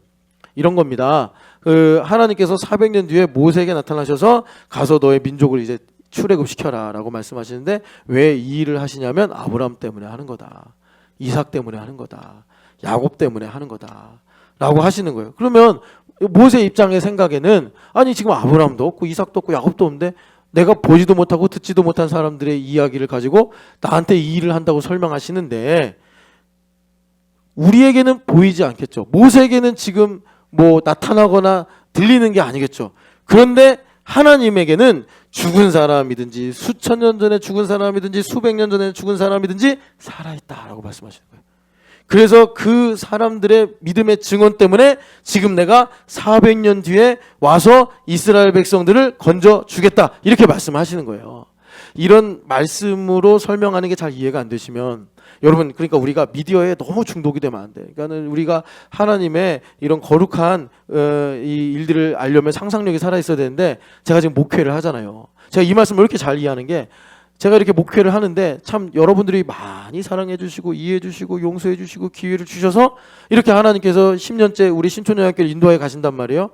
이런 겁니다. 그 하나님께서 400년 뒤에 모세에게 나타나셔서 가서 너의 민족을 이제 출애굽시켜라라고 말씀하시는데 왜 이 일을 하시냐면 아브라함 때문에 하는 거다. 이삭 때문에 하는 거다. 야곱 때문에 하는 거다라고 하시는 거예요. 그러면 모세 입장의 생각에는 아니 지금 아브라함도 없고 이삭도 없고 야곱도 없는데 내가 보지도 못하고 듣지도 못한 사람들의 이야기를 가지고 나한테 이 일을 한다고 설명하시는데 우리에게는 보이지 않겠죠. 모세에게는 지금 뭐 나타나거나 들리는 게 아니겠죠. 그런데 하나님에게는 죽은 사람이든지 수천 년 전에 죽은 사람이든지 수백 년 전에 죽은 사람이든지 살아있다라고 말씀하시는 거예요. 그래서 그 사람들의 믿음의 증언 때문에 지금 내가 400년 뒤에 와서 이스라엘 백성들을 건져 주겠다 이렇게 말씀하시는 거예요. 이런 말씀으로 설명하는 게 잘 이해가 안 되시면 여러분, 그러니까 우리가 미디어에 너무 중독이 되면 안 돼. 그러니까는 우리가 하나님의 이런 거룩한 이 일들을 알려면 상상력이 살아 있어야 되는데, 제가 지금 목회를 하잖아요. 제가 이 말씀을 이렇게 잘 이해하는 게, 제가 이렇게 목회를 하는데 참 여러분들이 많이 사랑해 주시고 이해해 주시고 용서해 주시고 기회를 주셔서 이렇게 하나님께서 10년째 우리 신촌영학교를 인도하여 가신단 말이에요.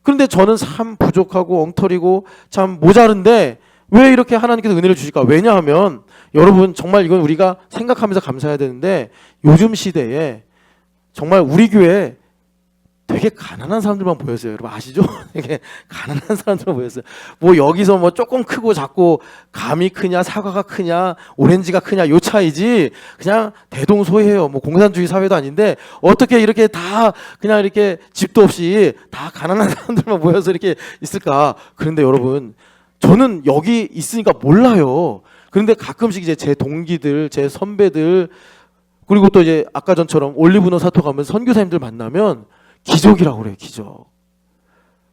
그런데 저는 참 부족하고 엉터리고 참 모자른데 왜 이렇게 하나님께서 은혜를 주실까? 왜냐하면 여러분, 정말 이건 우리가 생각하면서 감사해야 되는데, 요즘 시대에 정말 우리 교회에 되게 가난한 사람들만 보였어요. 여러분 아시죠? 되게 가난한 사람들만 보였어요. 뭐 여기서 뭐 조금 크고 작고, 감이 크냐 사과가 크냐 오렌지가 크냐 요 차이지, 그냥 대동소이해요. 뭐 공산주의 사회도 아닌데 어떻게 이렇게 다 그냥 이렇게 집도 없이 다 가난한 사람들만 모여서 이렇게 있을까? 그런데 여러분, 저는 여기 있으니까 몰라요. 그런데 가끔씩 이제 제 동기들, 제 선배들, 그리고 또 이제 아까 전처럼 올리브너 사토 가면 선교사님들 만나면 기적이라고 그래요. 기적.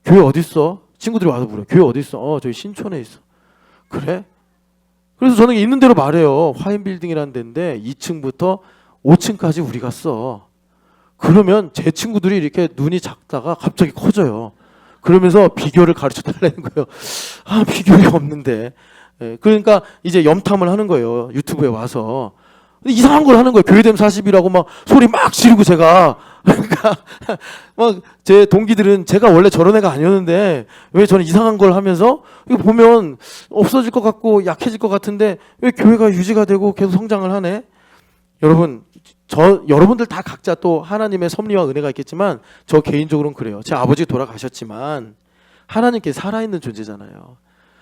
교회 어디 있어? 친구들이 와서 물어요. 교회 어디 있어? 저기 신촌에 있어. 그래? 그래서 저는 있는 대로 말해요. 화인빌딩이라는 데인데 2층부터 5층까지 우리가 써. 그러면 제 친구들이 이렇게 눈이 작다가 갑자기 커져요. 그러면서 비결을 가르쳐 달라는 거예요. 아, 비결이 없는데. 그러니까 이제 염탐을 하는 거예요. 유튜브에 와서. 이상한 걸 하는 거예요. 교회됨 40이라고 막 소리 막 지르고, 제가. 그러니까 막 제 동기들은 제가 원래 저런 애가 아니었는데 왜 저는 이상한 걸 하면서, 이거 보면 없어질 것 같고 약해질 것 같은데 왜 교회가 유지가 되고 계속 성장을 하네. 여러분, 여러분들 다 각자 또 하나님의 섭리와 은혜가 있겠지만 저 개인적으로는 그래요. 제 아버지 돌아가셨지만 하나님께 살아있는 존재잖아요.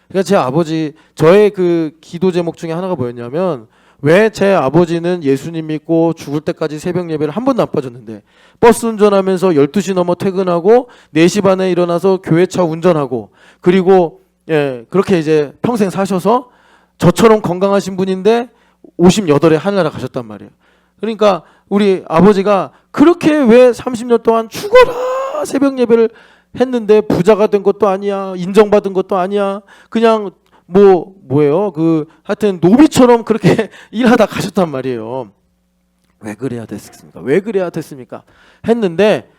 그러니까 제 아버지, 저의 그 기도 제목 중에 하나가 뭐였냐면, 왜 제 아버지는 예수님 믿고 죽을 때까지 새벽 예배를 한 번도 안 빠졌는데 버스 운전하면서 12시 넘어 퇴근하고 4시 반에 일어나서 교회차 운전하고, 그리고 그렇게 이제 평생 사셔서 저처럼 건강하신 분인데 58에 하늘나라 가셨단 말이에요. 그러니까 우리 아버지가 그렇게 왜 30년 동안 죽어라 새벽 예배를 했는데 부자가 된 것도 아니야, 인정받은 것도 아니야, 그냥 뭐예요? 하여튼 노비처럼 그렇게 일하다 가셨단 말이에요. 왜 그래야 됐습니까? 왜 그래야 됐습니까? 했는데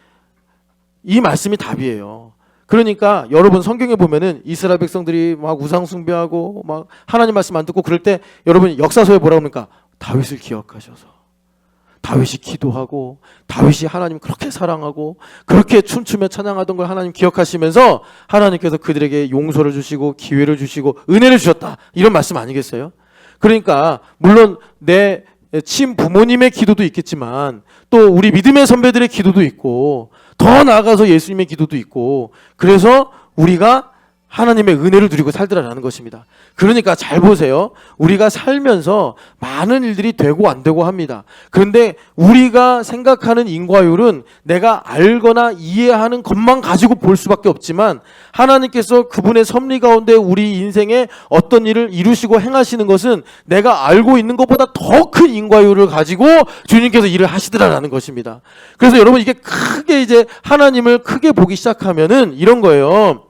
이 말씀이 답이에요. 그러니까 여러분, 성경에 보면은 이스라엘 백성들이 막 우상 숭배하고 막 하나님 말씀 안 듣고 그럴 때, 여러분 역사서에 뭐라고 합니까? 다윗을 기억하셔서. 다윗이 기도하고 다윗이 하나님 그렇게 사랑하고 그렇게 춤추며 찬양하던 걸 하나님 기억하시면서 하나님께서 그들에게 용서를 주시고 기회를 주시고 은혜를 주셨다, 이런 말씀 아니겠어요? 그러니까 물론 내 친부모님의 기도도 있겠지만 또 우리 믿음의 선배들의 기도도 있고 더 나아가서 예수님의 기도도 있고, 그래서 우리가 하나님의 은혜를 누리고 살더라라는 것입니다. 그러니까 잘 보세요. 우리가 살면서 많은 일들이 되고 안 되고 합니다. 그런데 우리가 생각하는 인과율은 내가 알거나 이해하는 것만 가지고 볼 수밖에 없지만, 하나님께서 그분의 섭리 가운데 우리 인생에 어떤 일을 이루시고 행하시는 것은 내가 알고 있는 것보다 더 큰 인과율을 가지고 주님께서 일을 하시더라라는 것입니다. 그래서 여러분, 이게 크게 이제 하나님을 크게 보기 시작하면은 이런 거예요.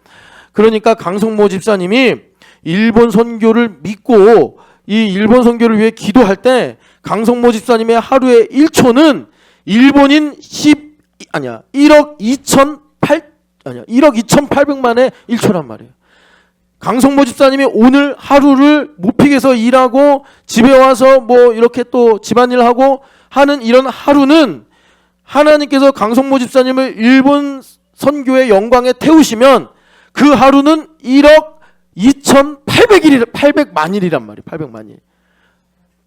그러니까 강성모 집사님이 일본 선교를 믿고 이 일본 선교를 위해 기도할 때 강성모 집사님의 하루의 1초는 일본인 1억 2,800만의 1초란 말이에요. 강성모 집사님이 오늘 하루를 무픽에서 일하고 집에 와서 뭐 이렇게 또 집안일하고 하는 이런 하루는 하나님께서 강성모 집사님을 일본 선교의 영광에 태우시면 그 하루는 1억 2,800만 일이란 말이에요. 800만 일.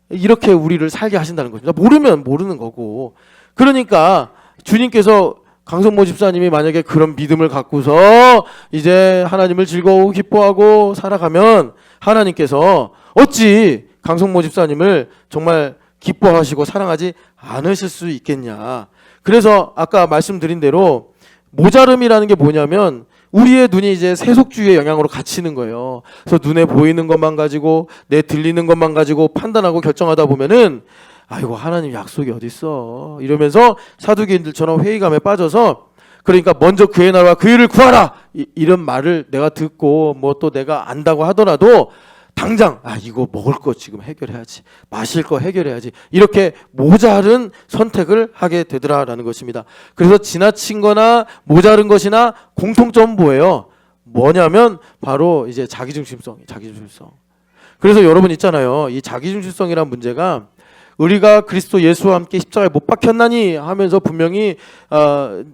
이렇게 우리를 살게 하신다는 겁니다. 모르면 모르는 거고. 그러니까 주님께서 강성모 집사님이 만약에 그런 믿음을 갖고서 이제 하나님을 즐거워 기뻐하고 살아가면 하나님께서 어찌 강성모 집사님을 정말 기뻐하시고 사랑하지 않으실 수 있겠냐. 그래서 아까 말씀드린 대로 모자름이라는 게 뭐냐면 우리의 눈이 이제 세속주의의 영향으로 갇히는 거예요. 그래서 눈에 보이는 것만 가지고 내 들리는 것만 가지고 판단하고 결정하다 보면은 아이고 하나님 약속이 어딨어 이러면서 사두개인들처럼 회의감에 빠져서 그러니까 먼저 그의 나라와 그 일을 구하라 이런 말을 내가 듣고 뭐 또 내가 안다고 하더라도 당장 이거 먹을 거 지금 해결해야지 마실 거 해결해야지 이렇게 모자른 선택을 하게 되더라라는 것입니다. 그래서 지나친 거나 모자른 것이나 공통점은 뭐예요? 뭐냐면 바로 이제 자기중심성. 그래서 여러분 있잖아요. 이 자기중심성이란 문제가 우리가 그리스도 예수와 함께 십자가에 못 박혔나니 하면서 분명히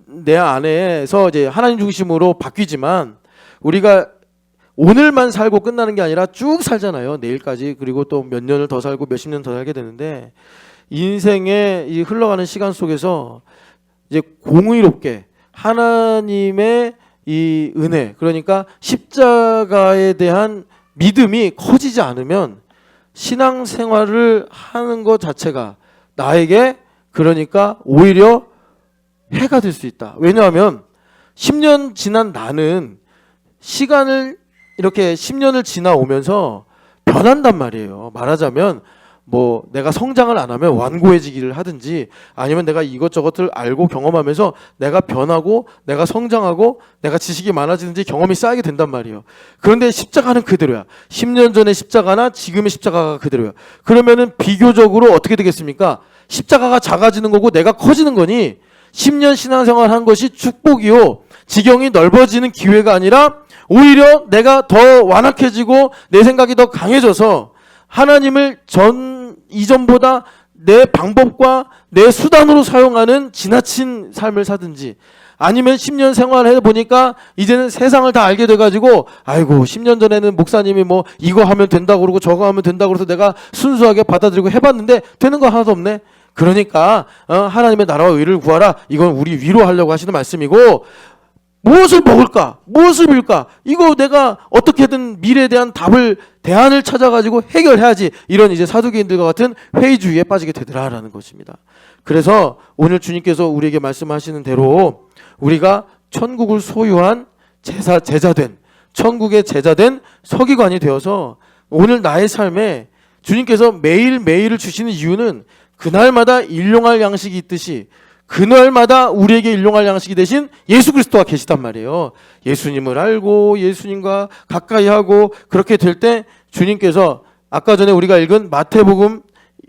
내 안에서 이제 하나님 중심으로 바뀌지만 우리가 오늘만 살고 끝나는 게 아니라 쭉 살잖아요. 내일까지. 그리고 또 몇 년을 더 살고 몇십 년 더 살게 되는데 인생의 이 흘러가는 시간 속에서 이제 공의롭게 하나님의 이 은혜 그러니까 십자가에 대한 믿음이 커지지 않으면 신앙생활을 하는 것 자체가 나에게 그러니까 오히려 해가 될 수 있다. 왜냐하면 10년 지난 나는 시간을 이렇게 10년을 지나오면서 변한단 말이에요. 말하자면 뭐 내가 성장을 안 하면 완고해지기를 하든지 아니면 내가 이것저것을 알고 경험하면서 내가 변하고 내가 성장하고 내가 지식이 많아지든지 경험이 쌓이게 된단 말이에요. 그런데 십자가는 그대로야. 10년 전의 십자가나 지금의 십자가가 그대로야. 그러면은 비교적으로 어떻게 되겠습니까? 십자가가 작아지는 거고 내가 커지는 거니 10년 신앙생활 한 것이 축복이요. 지경이 넓어지는 기회가 아니라 오히려 내가 더 완악해지고 내 생각이 더 강해져서 하나님을 이전보다 내 방법과 내 수단으로 사용하는 지나친 삶을 사든지 아니면 10년 생활을 해보니까 이제는 세상을 다 알게 돼가지고 아이고 10년 전에는 목사님이 뭐 이거 하면 된다고 그러고 저거 하면 된다고 그래서 내가 순수하게 받아들이고 해봤는데 되는 거 하나도 없네. 그러니까 하나님의 나라와 의를 구하라. 이건 우리 위로하려고 하시는 말씀이고 무엇을 먹을까? 무엇을 빌까? 이거 내가 어떻게든 미래에 대한 대안을 찾아가지고 해결해야지. 이런 이제 사두개인들과 같은 회의주의에 빠지게 되더라라는 것입니다. 그래서 오늘 주님께서 우리에게 말씀하시는 대로 우리가 천국을 소유한 제자된 천국의 제자된 서기관이 되어서 오늘 나의 삶에 주님께서 매일매일을 주시는 이유는 그날마다 일용할 양식이 있듯이 그날마다 우리에게 일용할 양식이 되신 예수 그리스도가 계시단 말이에요. 예수님을 알고 예수님과 가까이 하고 그렇게 될 때 주님께서 아까 전에 우리가 읽은 마태복음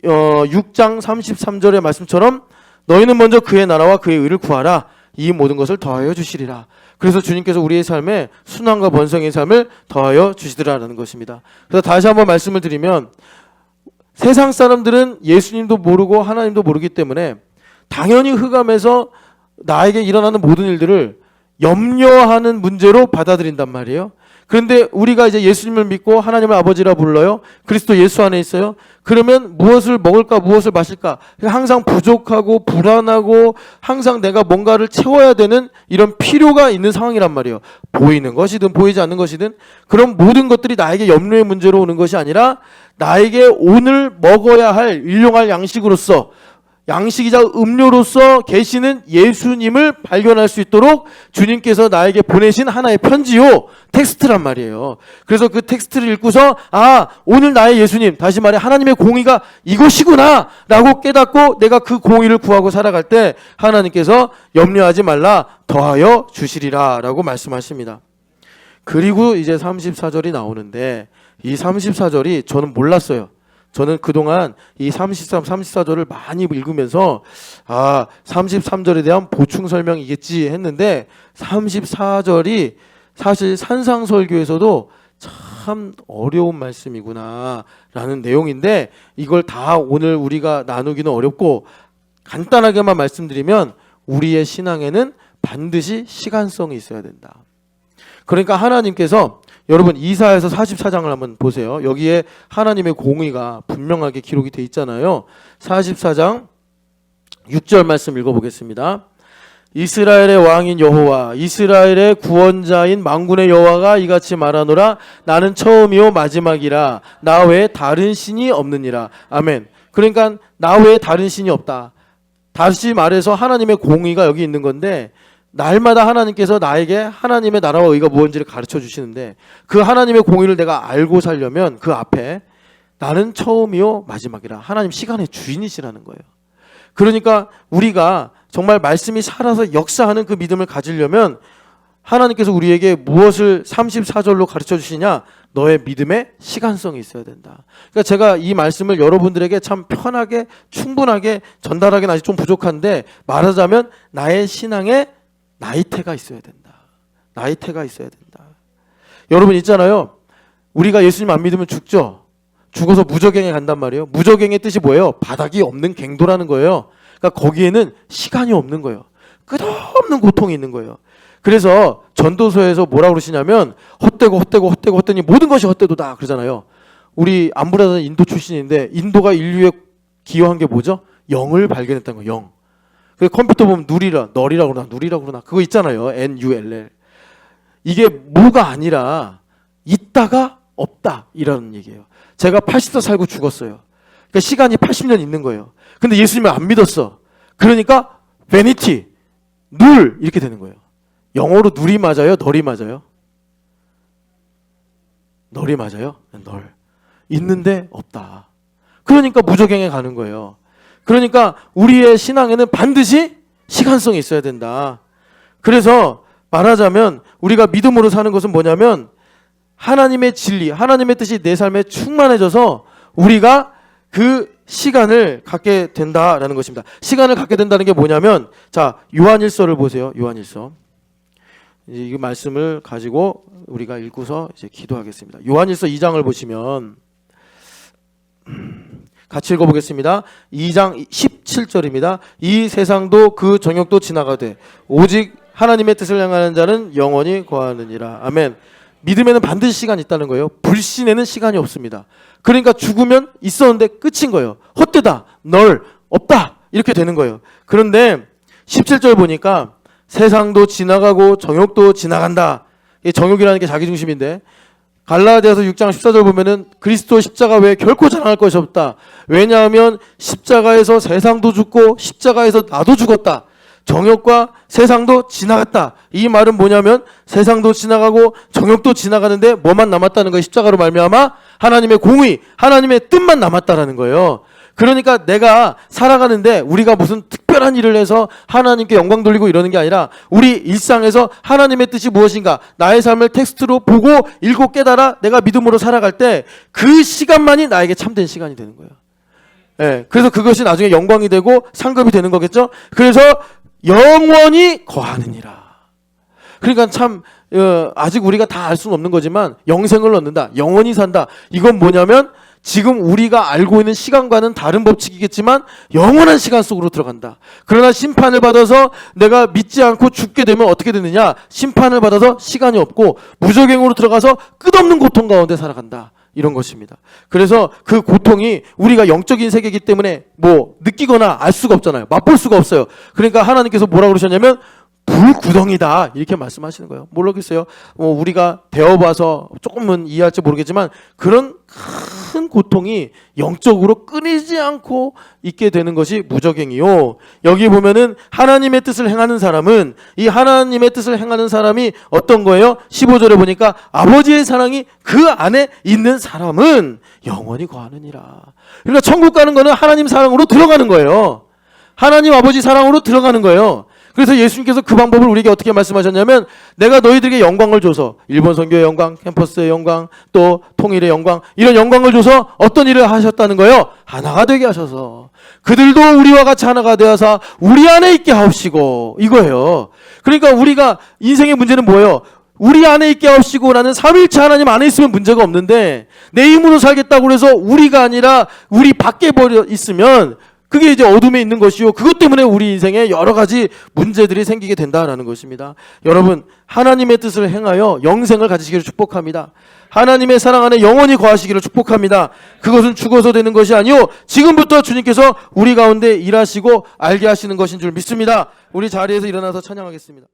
6장 33절의 말씀처럼 너희는 먼저 그의 나라와 그의 의를 구하라. 이 모든 것을 더하여 주시리라. 그래서 주님께서 우리의 삶에 순환과 번성의 삶을 더하여 주시더라라는 것입니다. 그래서 다시 한번 말씀을 드리면 세상 사람들은 예수님도 모르고 하나님도 모르기 때문에 당연히 흑암에서 나에게 일어나는 모든 일들을 염려하는 문제로 받아들인단 말이에요. 그런데 우리가 이제 예수님을 믿고 하나님을 아버지라 불러요. 그리스도 예수 안에 있어요. 그러면 무엇을 먹을까 무엇을 마실까 항상 부족하고 불안하고 항상 내가 뭔가를 채워야 되는 이런 필요가 있는 상황이란 말이에요. 보이는 것이든 보이지 않는 것이든 그런 모든 것들이 나에게 염려의 문제로 오는 것이 아니라 나에게 오늘 먹어야 할 일용할 양식으로서 양식이자 음료로서 계시는 예수님을 발견할 수 있도록 주님께서 나에게 보내신 하나의 편지요 텍스트란 말이에요. 그래서 그 텍스트를 읽고서 오늘 나의 예수님 다시 말해 하나님의 공의가 이것이구나 라고 깨닫고 내가 그 공의를 구하고 살아갈 때 하나님께서 염려하지 말라 더하여 주시리라 라고 말씀하십니다. 그리고 이제 34절이 나오는데 이 34절이 저는 몰랐어요. 저는 그동안 이 33, 34절을 많이 읽으면서 33절에 대한 보충 설명이겠지 했는데 34절이 사실 산상설교에서도 참 어려운 말씀이구나 라는 내용인데 이걸 다 오늘 우리가 나누기는 어렵고 간단하게만 말씀드리면 우리의 신앙에는 반드시 시간성이 있어야 된다. 그러니까 하나님께서 여러분 이사야서 44장을 한번 보세요. 여기에 하나님의 공의가 분명하게 기록이 돼 있잖아요. 44장 6절 말씀 읽어보겠습니다. 이스라엘의 왕인 여호와 이스라엘의 구원자인 만군의 여호와가 이같이 말하노라 나는 처음이요 마지막이라 나 외에 다른 신이 없느니라. 아멘. 그러니까 나 외에 다른 신이 없다. 다시 말해서 하나님의 공의가 여기 있는 건데 날마다 하나님께서 나에게 하나님의 나라와 의가 무엇인지를 가르쳐 주시는데 그 하나님의 공의를 내가 알고 살려면 그 앞에 나는 처음이요 마지막이라 하나님 시간의 주인이시라는 거예요. 그러니까 우리가 정말 말씀이 살아서 역사하는 그 믿음을 가지려면 하나님께서 우리에게 무엇을 34절로 가르쳐 주시냐? 너의 믿음의 시간성이 있어야 된다. 그러니까 제가 이 말씀을 여러분들에게 참 편하게 충분하게 전달하기는 아직 좀 부족한데 말하자면 나의 신앙에 나이테가 있어야 된다. 나이테가 있어야 된다. 여러분 있잖아요. 우리가 예수님 안 믿으면 죽죠. 죽어서 무저갱에 간단 말이에요. 무저갱의 뜻이 뭐예요? 바닥이 없는 갱도라는 거예요. 그러니까 거기에는 시간이 없는 거예요. 끝없는 고통이 있는 거예요. 그래서 전도서에서 뭐라고 그러시냐면 헛되고 모든 것이 헛되도다 그러잖아요. 우리 안브라자는 인도 출신인데 인도가 인류에 기여한 게 뭐죠? 영을 발견했다는 거예요. 영. 그 컴퓨터 보면 널이라고 그러나 그거 있잖아요. NULL. 이게 뭐가 아니라 있다가 없다 이라는 얘기예요. 제가 80살 살고 죽었어요. 그러니까 시간이 80년 있는 거예요. 근데 예수님을 안 믿었어. 그러니까 vanity, 늘 이렇게 되는 거예요. 영어로 누리 맞아요? 널이 맞아요? 널이 맞아요? 널. 있는데 없다. 그러니까 무저갱에 가는 거예요. 그러니까 우리의 신앙에는 반드시 시간성이 있어야 된다. 그래서 말하자면 우리가 믿음으로 사는 것은 뭐냐면 하나님의 진리, 하나님의 뜻이 내 삶에 충만해져서 우리가 그 시간을 갖게 된다라는 것입니다. 시간을 갖게 된다는 게 뭐냐면 자, 요한일서를 보세요. 요한일서. 이제 이 말씀을 가지고 우리가 읽고서 이제 기도하겠습니다. 요한일서 2장을 보시면 같이 읽어보겠습니다. 2장 17절입니다. 이 세상도 그 정욕도 지나가되 오직 하나님의 뜻을 향하는 자는 영원히 거하느니라. 아멘. 믿음에는 반드시 시간이 있다는 거예요. 불신에는 시간이 없습니다. 그러니까 죽으면 있었는데 끝인 거예요. 헛되다, 널, 없다 이렇게 되는 거예요. 그런데 17절 보니까 세상도 지나가고 정욕도 지나간다. 이 정욕이라는 게 자기중심인데 갈라디아서 6장 14절 보면은 그리스도 십자가 외에 결코 자랑할 것이 없다. 왜냐하면 십자가에서 세상도 죽고 십자가에서 나도 죽었다. 정욕과 세상도 지나갔다. 이 말은 뭐냐면 세상도 지나가고 정욕도 지나가는데 뭐만 남았다는 거예요. 십자가로 말미암아 하나님의 공의, 하나님의 뜻만 남았다라는 거예요. 그러니까 내가 살아가는데 우리가 무슨 특별한 일을 해서 하나님께 영광 돌리고 이러는 게 아니라 우리 일상에서 하나님의 뜻이 무엇인가 나의 삶을 텍스트로 보고 읽고 깨달아 내가 믿음으로 살아갈 때 그 시간만이 나에게 참된 시간이 되는 거예요. 예, 그래서 그것이 나중에 영광이 되고 상급이 되는 거겠죠. 그래서 영원히 거하느니라. 그러니까 참 아직 우리가 다 알 수는 없는 거지만 영생을 얻는다, 영원히 산다. 이건 뭐냐면 지금 우리가 알고 있는 시간과는 다른 법칙이겠지만 영원한 시간 속으로 들어간다. 그러나 심판을 받아서 내가 믿지 않고 죽게 되면 어떻게 되느냐? 심판을 받아서 시간이 없고 무저갱으로 들어가서 끝없는 고통 가운데 살아간다. 이런 것입니다. 그래서 그 고통이 우리가 영적인 세계이기 때문에 뭐 느끼거나 알 수가 없잖아요. 맛볼 수가 없어요. 그러니까 하나님께서 뭐라고 그러셨냐면 불구덩이다 이렇게 말씀하시는 거예요. 모르겠어요. 우리가 배워봐서 조금은 이해할지 모르겠지만 그런 큰 고통이 영적으로 끊이지 않고 있게 되는 것이 무저갱이요. 여기 보면은 하나님의 뜻을 행하는 사람은 이 하나님의 뜻을 행하는 사람이 어떤 거예요? 15절에 보니까 아버지의 사랑이 그 안에 있는 사람은 영원히 거하느니라. 그러니까 천국 가는 거는 하나님 사랑으로 들어가는 거예요. 하나님 아버지 사랑으로 들어가는 거예요. 그래서 예수님께서 그 방법을 우리에게 어떻게 말씀하셨냐면 내가 너희들에게 영광을 줘서 일본 선교의 영광, 캠퍼스의 영광, 또 통일의 영광 이런 영광을 줘서 어떤 일을 하셨다는 거예요? 하나가 되게 하셔서 그들도 우리와 같이 하나가 되어서 우리 안에 있게 하옵시고 이거예요. 그러니까 우리가 인생의 문제는 뭐예요? 우리 안에 있게 하옵시고라는 삼위일체 하나님 안에 있으면 문제가 없는데 내 힘으로 살겠다고 해서 우리가 아니라 우리 밖에 버려 있으면 그게 이제 어둠에 있는 것이요. 그것 때문에 우리 인생에 여러 가지 문제들이 생기게 된다라는 것입니다. 여러분, 하나님의 뜻을 행하여 영생을 가지시기를 축복합니다. 하나님의 사랑 안에 영원히 거하시기를 축복합니다. 그것은 죽어서 되는 것이 아니요 지금부터 주님께서 우리 가운데 일하시고 알게 하시는 것인 줄 믿습니다. 우리 자리에서 일어나서 찬양하겠습니다.